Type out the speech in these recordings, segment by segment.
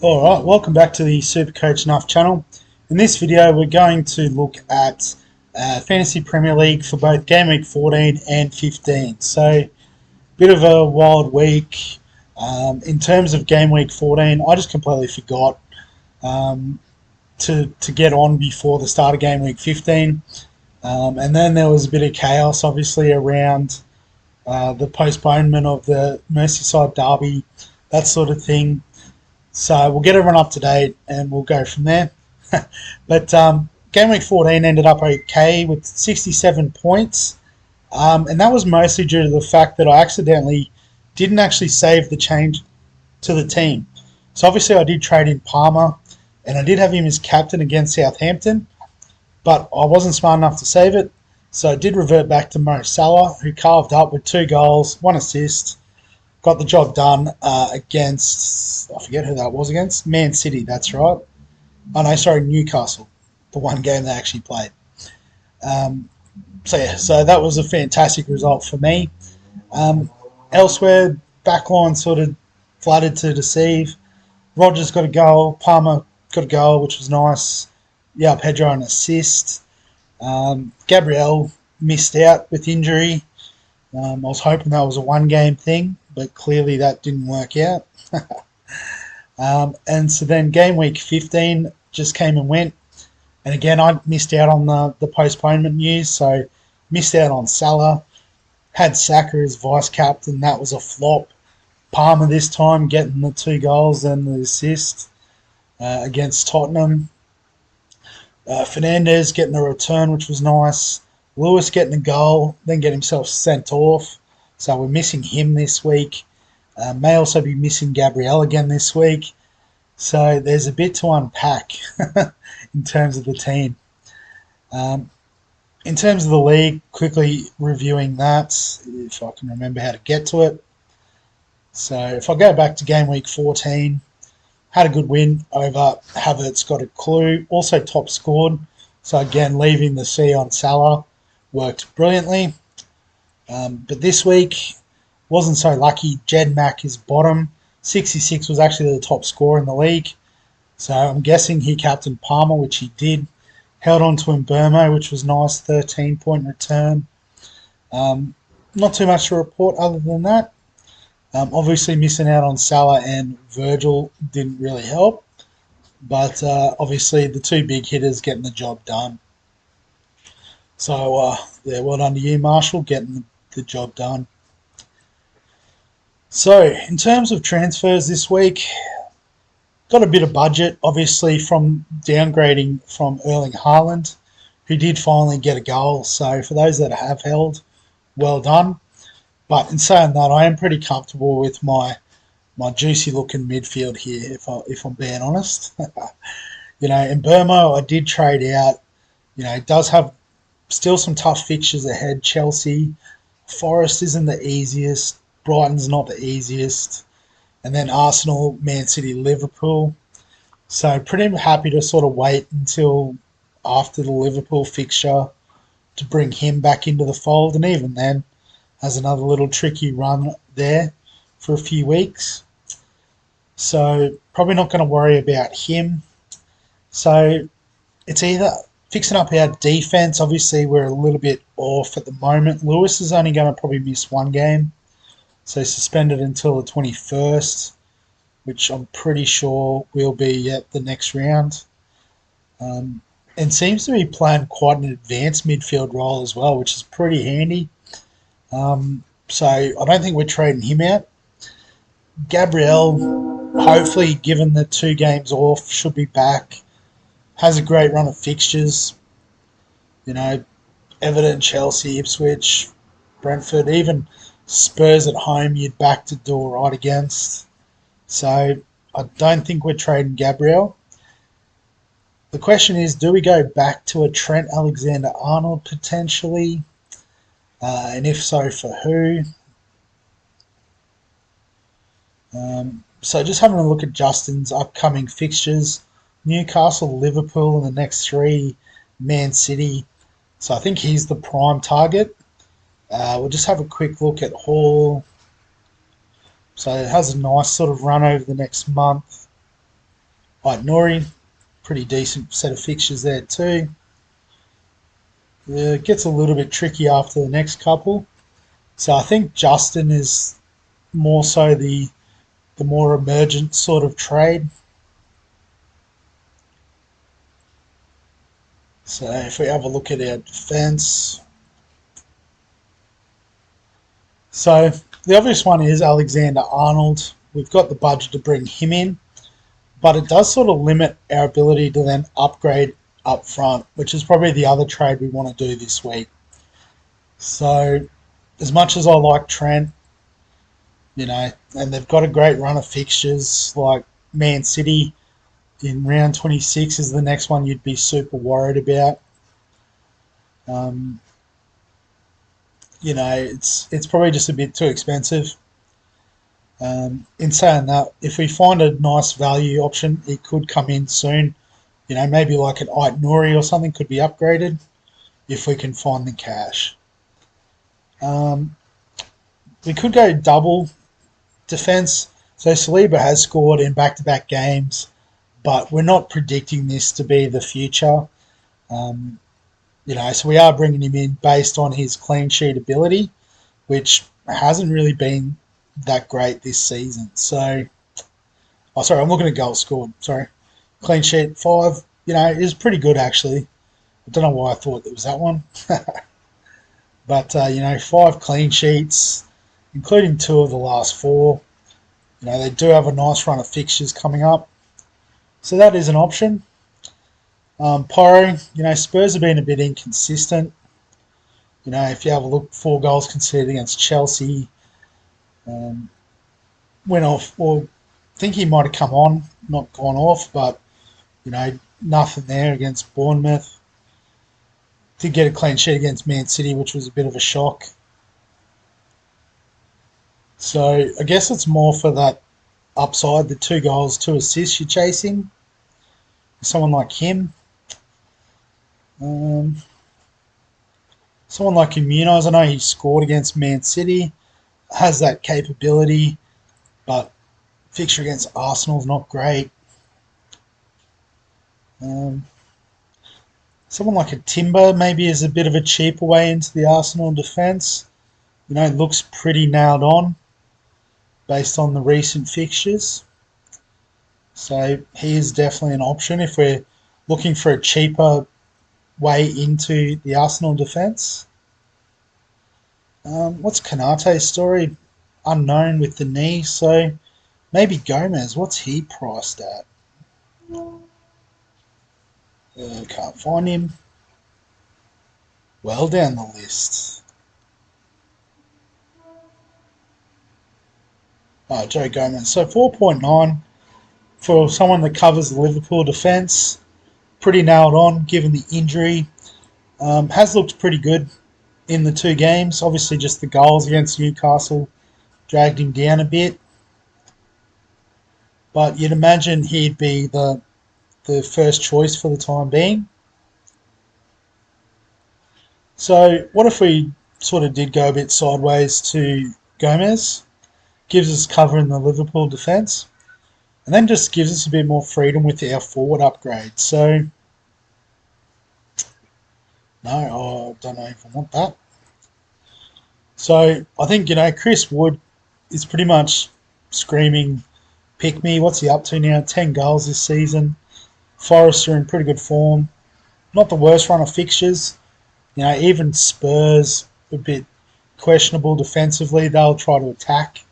Alright, welcome back to the Supercoach Nuff channel. In this video we're going to look at Fantasy Premier League for both Game Week 14 and 15. So, bit of a wild week. In terms of Game Week 14, I just completely forgot to get on before the start of Game Week 15. And then there was a bit of chaos obviously around the postponement of the Merseyside derby, that sort of thing. So we'll get everyone up to date and we'll go from there. But Game Week 14 ended up okay with 67 points. And that was mostly due to the fact that I accidentally didn't actually save the change to the team. So obviously I did trade in Palmer and I did have him as captain against Southampton, but I wasn't smart enough to save it. So I did revert back to Mo Salah, who carved up with 2 goals, 1 assist. Got the job done against, I forget who that was against, Man City, that's right. Oh no, sorry, Newcastle, the one game they actually played. So that was a fantastic result for me. Elsewhere, backline sort of flooded to deceive. Rogers got a goal, Palmer got a goal, which was nice. Yeah, Pedro an assist. Gabriel missed out with injury. I was hoping that was a one-game thing, but clearly that didn't work out. And so then game week 15 just came and went. And again, I missed out on the postponement news, so missed out on Salah. Had Saka as vice-captain, that was a flop. Palmer this time getting the 2 goals and the assist against Tottenham. Fernandez getting a return, which was nice. Lewis getting a goal, then get himself sent off. So we're missing him this week. May also be missing Gabriel again this week. So there's a bit to unpack in terms of the team. In terms of the league, quickly reviewing that, if I can remember how to get to it. So if I go back to game week 14, had a good win over Havertz, got a clue, also top scored. So again, leaving the C on Salah worked brilliantly. But this week, wasn't so lucky. Jed Mack is bottom. 66 was actually the top scorer in the league. So I'm guessing he captained Palmer, which he did. Held on to Mbermo, which was nice, 13-point return. Not too much to report other than that. Obviously missing out on Salah and Virgil didn't really help. But obviously the 2 big hitters getting the job done. So, yeah, well done to you, Marshall, getting the job done. So, in terms of transfers this week, got a bit of budget, obviously, from downgrading from Erling Haaland, who did finally get a goal. So, for those that have held, well done. But in saying that, I am pretty comfortable with my juicy-looking midfield here, if I'm being honest. You know, in Burmo, I did trade out. You know, it does have still some tough fixtures ahead. Chelsea, Forest isn't the easiest. Brighton's not the easiest. And then Arsenal, Man City, Liverpool. So pretty happy to sort of wait until after the Liverpool fixture to bring him back into the fold. And even then, has another little tricky run there for a few weeks. So probably not going to worry about him. So it's either fixing up our defense. Obviously, we're a little bit off at the moment. Lewis is only going to probably miss 1 game. So suspended until the 21st, which I'm pretty sure will be at the next round. And seems to be playing quite an advanced midfield role as well, which is pretty handy. So I don't think we're trading him out. Gabriel, hopefully, given the 2 games off, should be back. Has a great run of fixtures. You know, Everton, Chelsea, Ipswich, Brentford, even Spurs at home you'd back to do all right against. So I don't think we're trading Gabriel. The question is, do we go back to a Trent Alexander-Arnold potentially? And if so, for who? So just having a look at Justin's upcoming fixtures. Newcastle, Liverpool in the next 3, Man City. So I think he's the prime target. We'll just have a quick look at Hall. So it has a nice sort of run over the next month. Right, Nori, pretty decent set of fixtures there too. It gets a little bit tricky after the next couple. So I think Justin is more so the more emergent sort of trade. So if we have a look at our defence, so the obvious one is Alexander Arnold. We've got the budget to bring him in, but it does sort of limit our ability to then upgrade up front, which is probably the other trade we want to do this week. So as much as I like Trent, and they've got a great run of fixtures like Man City in round 26 is the next one you'd be super worried about. Um, it's probably just a bit too expensive. In saying that, if we find a nice value option, it could come in soon. Maybe like an Ait Nouri or something could be upgraded if we can find the cash. Um, we could go double defense. So Saliba has scored in back-to-back games, but we're not predicting this to be the future. Um, so we are bringing him in based on his clean sheet ability, which hasn't really been that great this season. So, sorry, I'm looking at goals scored. Sorry, clean sheet 5. Is pretty good actually. I don't know why I thought it was that one, but 5 clean sheets, including 2 of the last 4. They do have a nice run of fixtures coming up, so that is an option. Pyro, Spurs have been a bit inconsistent. If you have a look, 4 goals conceded against Chelsea. Went off, or I think he might have come on, not gone off, but nothing there against Bournemouth. Did get a clean sheet against Man City, which was a bit of a shock. So I guess it's more for that upside, the 2 goals, 2 assists you're chasing. Someone like him. Someone like Immunos, I know he scored against Man City, has that capability, but fixture against Arsenal's not great. Someone like a Timber maybe is a bit of a cheaper way into the Arsenal defence. Looks pretty nailed on based on the recent fixtures. So he is definitely an option if we're looking for a cheaper way into the Arsenal defence. What's Kanate's story? Unknown with the knee, so maybe Gomez. What's he priced at? Can't find him. Well down the list. Joe Gomez. So 4.9 for someone that covers the Liverpool defence. Pretty nailed on given the injury. Has looked pretty good in the 2 games. Obviously just the goals against Newcastle dragged him down a bit. But you'd imagine he'd be the first choice for the time being. So what if we sort of did go a bit sideways to Gomez? Gives us cover in the Liverpool defence, and then just gives us a bit more freedom with our forward upgrade. So, no, I don't know if I want that. So I think, Chris Wood is pretty much screaming, pick me. What's he up to now? 10 goals this season. Forest are in pretty good form. Not the worst run of fixtures. Even Spurs a bit questionable defensively. They'll try to attack.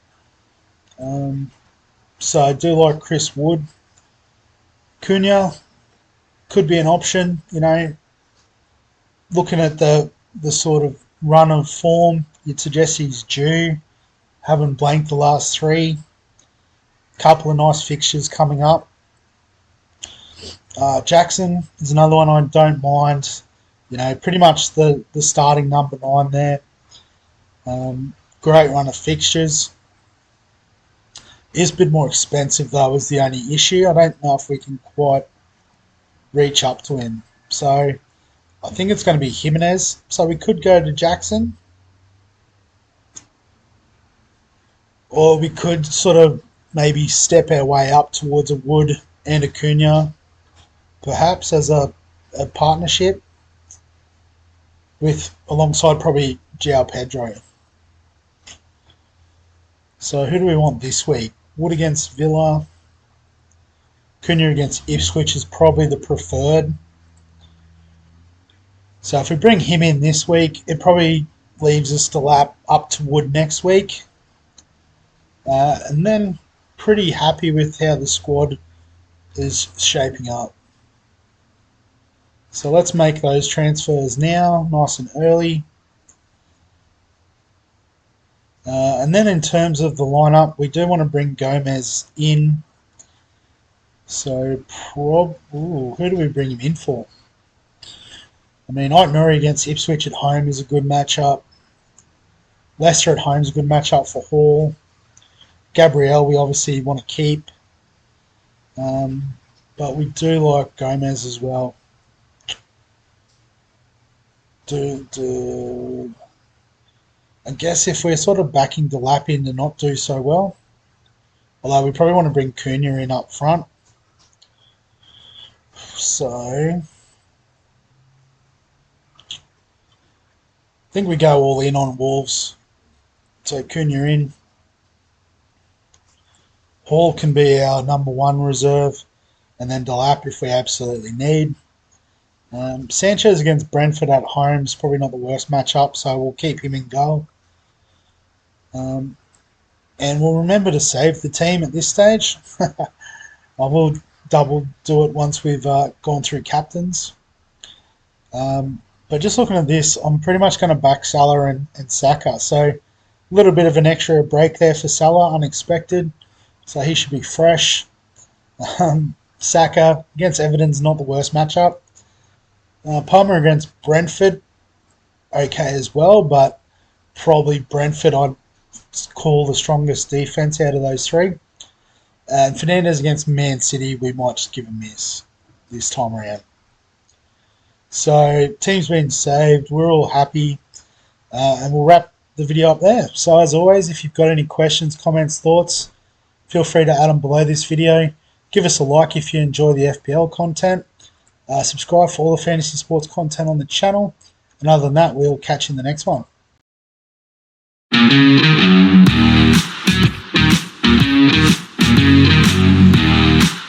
So I do like Chris Wood. Cunha could be an option. Looking at the sort of run of form, you'd suggest he's due. Haven't blanked the last 3. Couple of nice fixtures coming up. Jackson is another one I don't mind. Pretty much the starting number 9 there. Great run of fixtures. Is a bit more expensive though, is the only issue. I don't know if we can quite reach up to him. So I think it's going to be Jimenez. So we could go to Jackson. Or we could sort of maybe step our way up towards a Wood and a Cunha, perhaps as a partnership with alongside probably João Pedro. So who do we want this week? Wood against Villa. Cunha against Ipswich is probably the preferred. So if we bring him in this week, it probably leaves us to lap up to Wood next week. And then pretty happy with how the squad is shaping up. So let's make those transfers now, nice and early. And then in terms of the lineup, we do want to bring Gomez in. So who do we bring him in for? I mean, Murray against Ipswich at home is a good matchup. Leicester at home is a good matchup for Hall. Gabriel we obviously want to keep. But we do like Gomez as well. I guess if we're sort of backing Delap in to not do so well, although we probably want to bring Cunha in up front. So I think we go all in on Wolves. So Cunha in. Hall can be our number one reserve, and then Delap if we absolutely need. Sanchez against Brentford at home is probably not the worst matchup, so we'll keep him in goal. And we'll remember to save the team at this stage. I will double do it once we've gone through captains. But just looking at this, I'm pretty much going to back Salah and Saka. So a little bit of an extra break there for Salah, unexpected. So he should be fresh. Saka against Everton's not the worst matchup. Palmer against Brentford, okay as well, but probably Brentford I'd call the strongest defence out of those three. And Fernandes against Man City, we might just give a miss this time around. So team's been saved, we're all happy, and we'll wrap the video up there. So as always, if you've got any questions, comments, thoughts, feel free to add them below this video. Give us a like if you enjoy the FPL content. Subscribe for all the fantasy sports content on the channel. And other than that, we'll catch you in the next one.